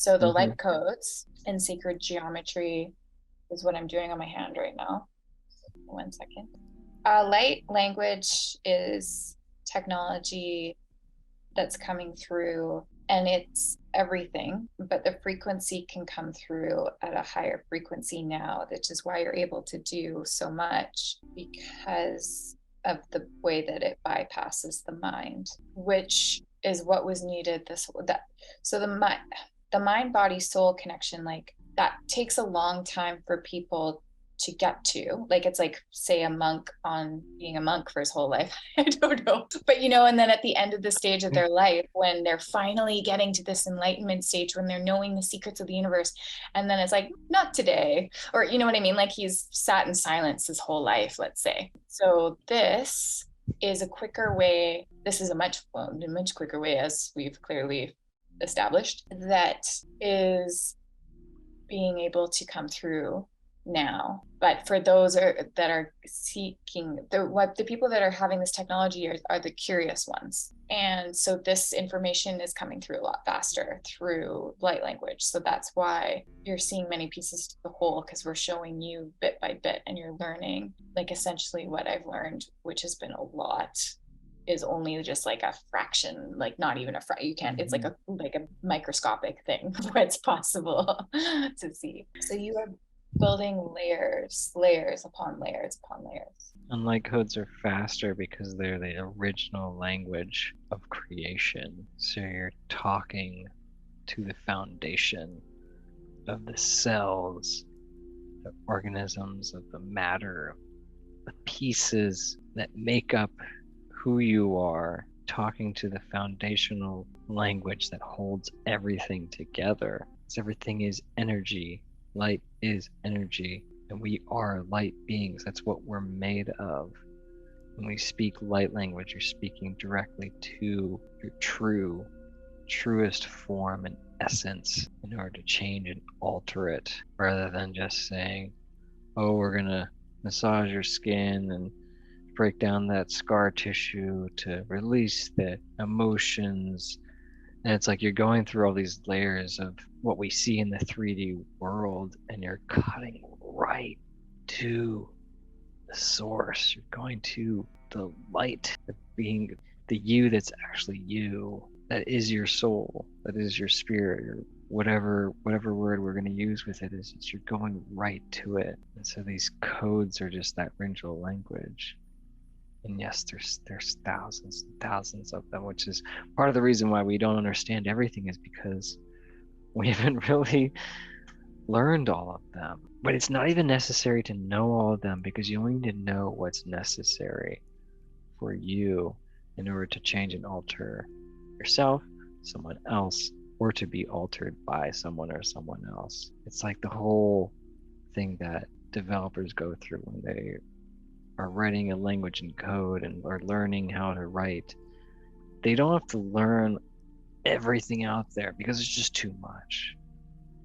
So the Mm-hmm. light codes and sacred geometry is what I'm doing on my hand right now. 1 second. Light language is technology that's coming through, and it's everything, but the frequency can come through at a higher frequency now, which is why you're able to do so much, because of the way that it bypasses the mind, which is what was needed. So the mind body soul connection, like that takes a long time for people to get to. Like it's like, say, a monk on being a monk for his whole life. I don't know, but and then at the end of the stage of their life, when they're finally getting to this enlightenment stage, when they're knowing the secrets of the universe, and then it's like, not today, or you know what I mean, like he's sat in silence his whole life, let's say. So this is a quicker way. This is a much quicker way, as we've clearly established, that is being able to come through now. But for those that are seeking, the people that are having this technology are the curious ones. And so this information is coming through a lot faster through light language. So that's why you're seeing many pieces to the whole, because we're showing you bit by bit, and you're learning, like, essentially what I've learned, which has been a lot, is only just like a fraction, like not even you can't, it's like a microscopic thing what's possible to see. So you are building layers upon layers upon layers. And light codes are faster because they're the original language of creation. So you're talking to the foundation of the cells, the organisms, of the matter, the pieces that make up who you are, talking to the foundational language that holds everything together. Because everything is energy. Light is energy, and we are light beings. That's what we're made of. When we speak light language, you're speaking directly to your truest form and essence in order to change and alter it, rather than just saying, oh, we're gonna massage your skin and break down that scar tissue to release the emotions. And it's like you're going through all these layers of what we see in the 3D world, and you're cutting right to the source. You're going to the light, the being, the you that's actually you, that is your soul, that is your spirit, or whatever word we're going to use with it is. It's you're going right to it. And so these codes are just that original language. And yes, there's thousands and thousands of them, which is part of the reason why we don't understand everything, is because we haven't really learned all of them. But it's not even necessary to know all of them, because you only need to know what's necessary for you in order to change and alter yourself, someone else, or to be altered by someone or someone else. It's like the whole thing that developers go through when they are writing a language in code and are learning how to write. They don't have to learn everything out there because it's just too much.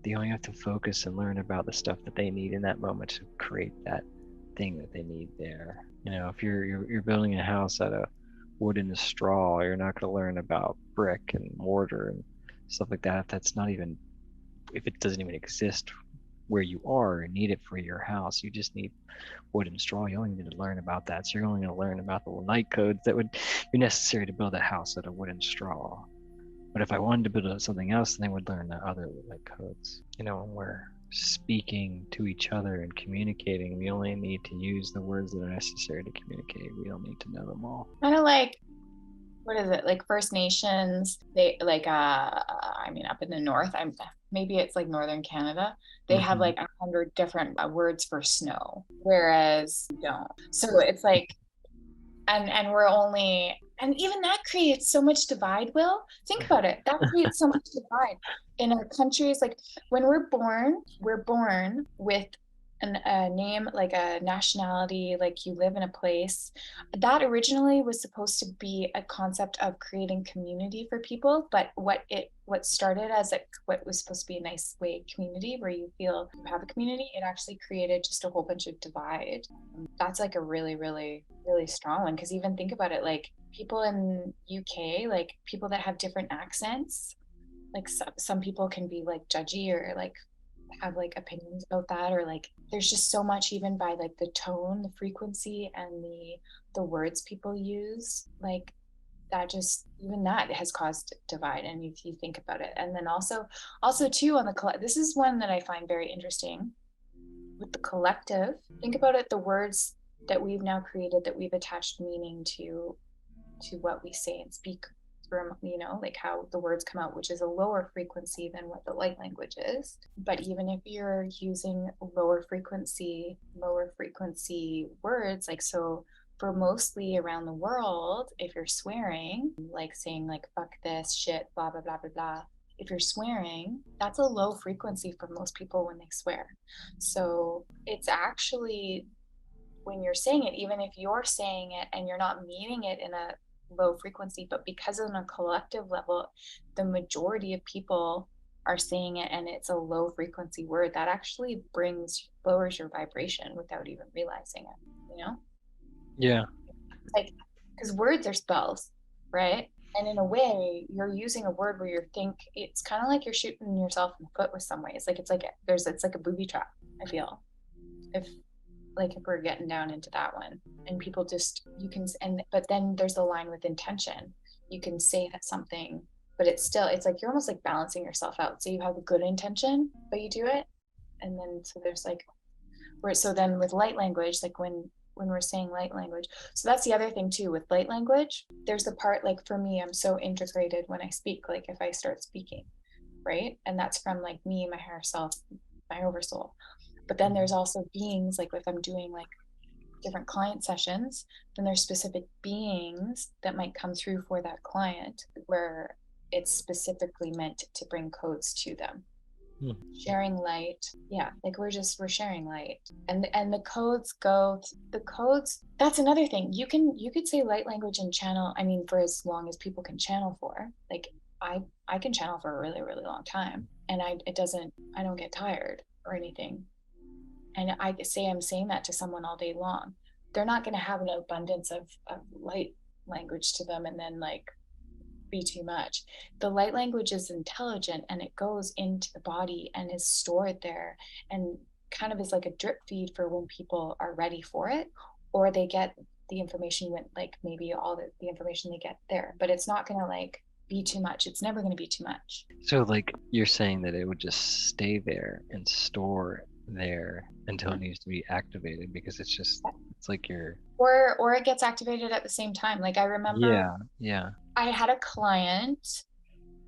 They only have to focus and learn about the stuff that they need in that moment to create that thing that they need there. If you're building a house out of wood and straw, you're not going to learn about brick and mortar and stuff like that. If it doesn't even exist where you are and need it for your house, you just need wood and straw. You only need to learn about that. So you're only going to learn about the light codes that would be necessary to build a house out of wood and straw. But if I wanted to build something else, then I would learn the other light codes. When we're speaking to each other and communicating, we only need to use the words that are necessary to communicate. We don't need to know them all. Kind of like, what is it, like First Nations, they like I mean, up in the north, maybe it's like northern Canada, they have like 100 different words for snow, whereas we don't. So it's like, and we're only, and even that creates so much divide. Will, think about it, that creates so much divide in our countries. Like, when we're born with a name, like a nationality, like you live in a place that originally was supposed to be a concept of creating community for people. But what started as what was supposed to be a nice way community where you feel you have a community, it actually created just a whole bunch of divide. That's like a really, really, really strong one, because even think about it, like people in UK, like people that have different accents, like some people can be like judgy or like have like opinions about that, or like there's just so much even by like the tone, the frequency, and the words people use, like that just even that has caused divide. And if you think about it, and then also too on the this is one that I find very interesting with the collective. Think about it, the words that we've now created, that we've attached meaning to what we say and speak from, you know, like how the words come out, which is a lower frequency than what the light language is. But even if you're using lower frequency words, like so for mostly around the world, if you're swearing, like saying like fuck this shit, blah blah blah blah blah, if you're swearing, that's a low frequency for most people when they swear. So it's actually, when you're saying it, even if you're saying it and you're not meaning it in a low frequency, but because on a collective level, the majority of people are saying it and it's a low frequency word, that actually lowers your vibration without even realizing it, you know? Yeah. Like, because words are spells, right? And in a way, you're using a word where it's kind of like you're shooting yourself in the foot with some ways. Like it's like a booby trap, I feel. If like if we're getting down into that one, and people just, you can, and but then there's the line with intention. You can say that something, but it's like you're almost like balancing yourself out. So you have a good intention, but you do it, and then so there's like where, so then with light language, like when we're saying light language, so that's the other thing too with light language. There's the part, like for me, I'm so integrated when I speak, like if I start speaking, right, and that's from like me, my higher self, my oversoul. But then there's also beings, like if I'm doing like different client sessions, then there's specific beings that might come through for that client where it's specifically meant to bring codes to them. Sharing light, yeah, like we're sharing light, and the codes, that's another thing. You could say light language and channel, I mean, for as long as people can channel for, like I can channel for a really really long time, and I don't get tired or anything. And I say I'm saying that to someone all day long, they're not going to have an abundance of light language to them and then like be too much. The light language is intelligent and it goes into the body and is stored there, and kind of is like a drip feed for when people are ready for it, or they get the information when like maybe all the information they get there, but it's not going to like be too much. It's never going to be too much. So like you're saying that it would just stay there and store there until it needs to be activated because it's like you're Or it gets activated at the same time. Like I remember yeah. I had a client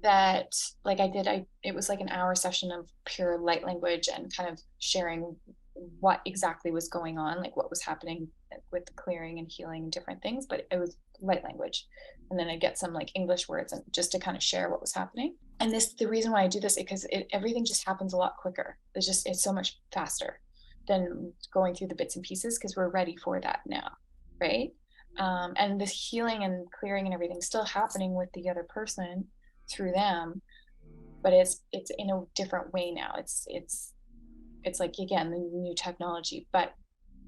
that like it was like an hour session of pure light language and kind of sharing what exactly was going on, like what was happening with the clearing and healing and different things, but it was light language. And then I get some like English words and just to kind of share what was happening. And the reason why I do this is because everything just happens a lot quicker. It's so much faster than going through the bits and pieces because we're ready for that now, right? And this healing and clearing and everything still happening with the other person through them, but it's in a different way now. It's like again the new technology. But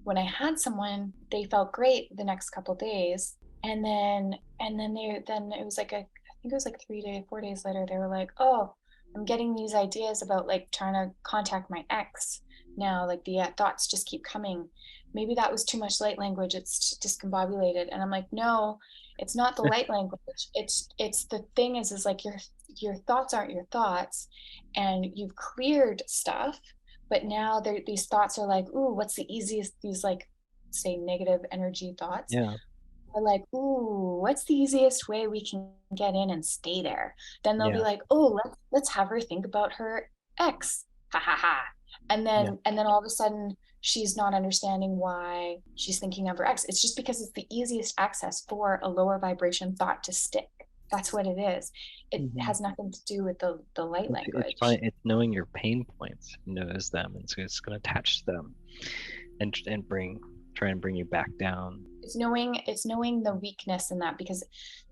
when I had someone, they felt great the next couple of days, and then it was like I think it was like 4 days later, they were like, oh, I'm getting these ideas about like trying to contact my ex now, like the thoughts just keep coming. Maybe that was too much light language, it's discombobulated. And I'm like, no, it's not the light language. It's the thing is like your thoughts aren't your thoughts, and you've cleared stuff, but now these thoughts are like, ooh, what's the easiest, these like say negative energy thoughts Yeah. are like, ooh, what's the easiest way we can get in and stay there? Then they'll be Yeah. like, oh, let's have her think about her ex, ha ha ha. and Yeah. then and then all of a sudden she's not understanding why she's thinking of her ex. It's just because it's the easiest access for a lower vibration thought to stick. That's what it is. It Hmm. has nothing to do with the light It's language. fine. It's knowing your pain points, knows them, and so it's going to attach to them and try and bring you back down. It's knowing the weakness in that, because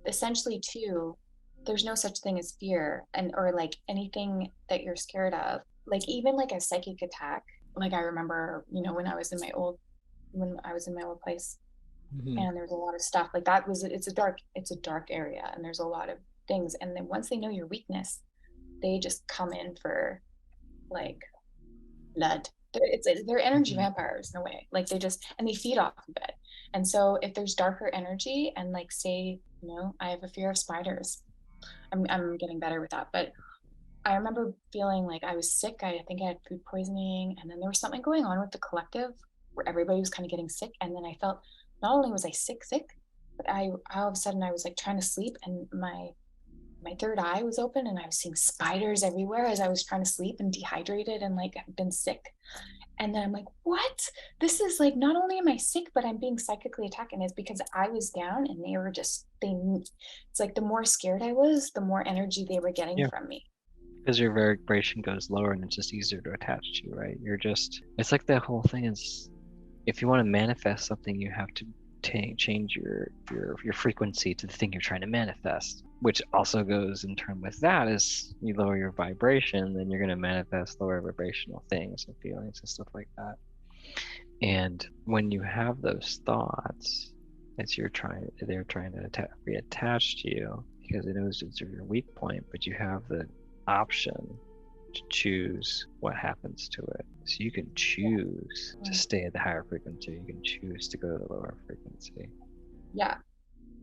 essentially too, there's no such thing as fear, and or like anything that you're scared of, like even like a psychic attack. Like I remember, when I was in my old place, Hmm. and there's a lot of stuff like that. It's a dark area, and there's a lot of things, and then once they know your weakness, they just come in for like blood. They're energy Mhm. vampires in a way. Like and they feed off of it. And so if there's darker energy and like say, I have a fear of spiders. I'm getting better with that. But I remember feeling like I was sick. I think I had food poisoning, and then there was something going on with the collective where everybody was kind of getting sick. And then I felt not only was I sick, but I all of a sudden I was like trying to sleep, and my third eye was open, and I was seeing spiders everywhere as I was trying to sleep and dehydrated and like I've been sick. And then I'm like, what? This is like, not only am I sick, but I'm being psychically attacked. And it's because I was down and it's like the more scared I was, the more energy they were getting Yeah, from me. because your vibration goes lower and it's just easier to attach to you, right? It's like the whole thing is, if you want to manifest something, you have to change your frequency to the thing you're trying to manifest, which also goes in turn with that is you lower your vibration, then you're going to manifest lower vibrational things and feelings and stuff like that. And when you have those thoughts, they're trying to reattach to you because it knows it's your weak point, but you have the option to choose what happens to it. So you can choose to stay at the higher frequency. You can choose to go to the lower frequency. Yeah.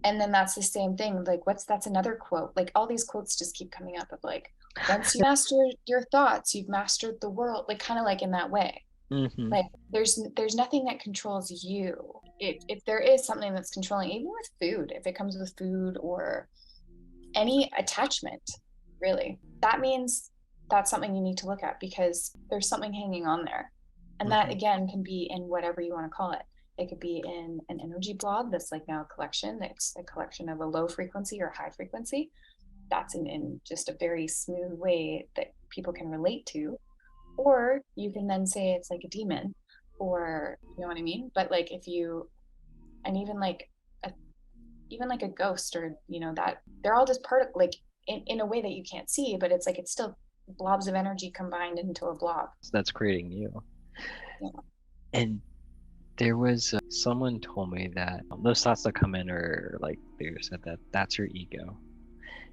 And then that's the same thing. Like, that's another quote. Like, all these quotes just keep coming up of like, once you master your thoughts, you've mastered the world. Like, kind of like in that way. Mm-hmm. Like, there's nothing that controls you. If there is something that's controlling, even with food, if it comes with food or any attachment, really, that means that's something you need to look at because there's something hanging on there. And that Mm-hmm. again can be in whatever you want to call it. It could be in an energy blob that's like now a collection, that's a collection of a low frequency or high frequency. That's in just a very smooth way that people can relate to. Or you can then say it's like a demon, or you know what I mean? But like if you, and a, even like a ghost, or that they're all just part of like in a way that you can't see, but it's like it's still blobs of energy combined into a blob. So that's creating you. Yeah. And there was someone told me that those thoughts that come in are like they said that that's your ego,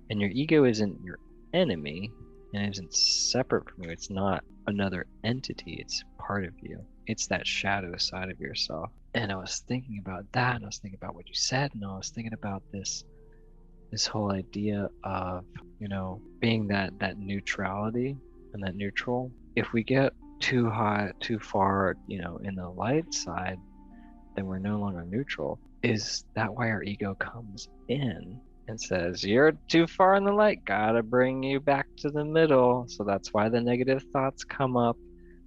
and your ego isn't your enemy and isn't separate from you. It's not another entity. It's part of you. It's that shadow side of yourself. And I was thinking about that, and I was thinking about what you said, and I was thinking about this whole idea of being that neutrality and that neutral. If we get too high, too far, in the light side, then we're no longer neutral. Is that why our ego comes in and says, you're too far in the light, gotta bring you back to the middle? So that's why the negative thoughts come up.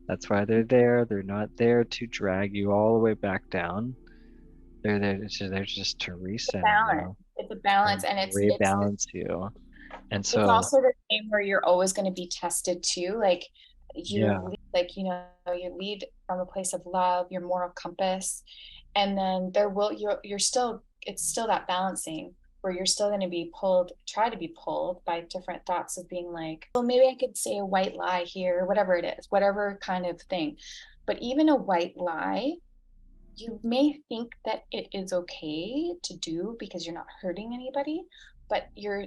That's why they're there. They're not there to drag you all the way back down. They're just to reset Balance. you It's a balance, and and rebalance you. And it's so, also the same where you're always going to be tested too. Like yeah. you lead from a place of love, your moral compass, and then you're still, it's still that balancing where you're still going to be try to be pulled by different thoughts of being like, well, maybe I could say a white lie here, whatever it is, whatever kind of thing. But even a white lie, you may think that it is okay to do because you're not hurting anybody, but you're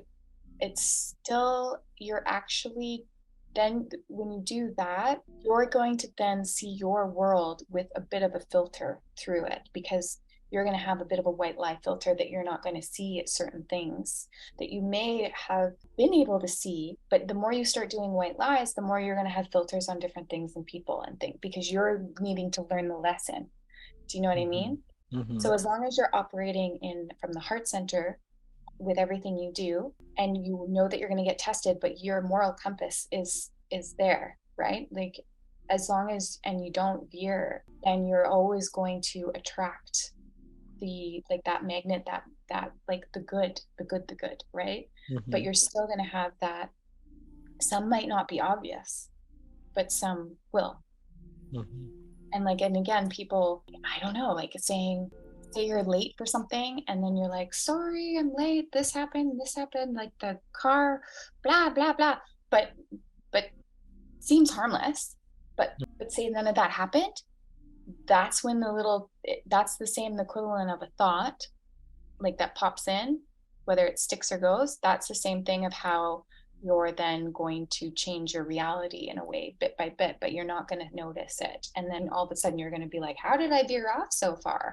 actually, then when you do that, you're going to then see your world with a bit of a filter through it, because you're going to have a bit of a white lie filter that you're not going to see certain things that you may have been able to see. But the more you start doing white lies, the more you're going to have filters on different things and people and things, because you're needing to learn the lesson. Do you know what I Hmm. mean? Hmm. So as long as you're operating in from the heart center with everything you do, and you know that you're going to get tested, but your moral compass is there, right? Like, as long as, and you don't veer, then you're always going to attract the, like, that magnet, that like the good, right? But Hmm. you're still going to have that. Some might not be obvious, but some will. Hmm. And like, and again, people, I don't know, like say you're late for something, and then you're like, sorry, I'm late, this happened, like the car, blah blah blah. But seems harmless, but say none of that happened. That's when that's the same equivalent of a thought, like that pops in, whether it sticks or goes. That's the same thing of how you're then going to change your reality in a way bit by bit, but you're not going to notice it. And then all of a sudden you're going to be like, how did I veer off so far?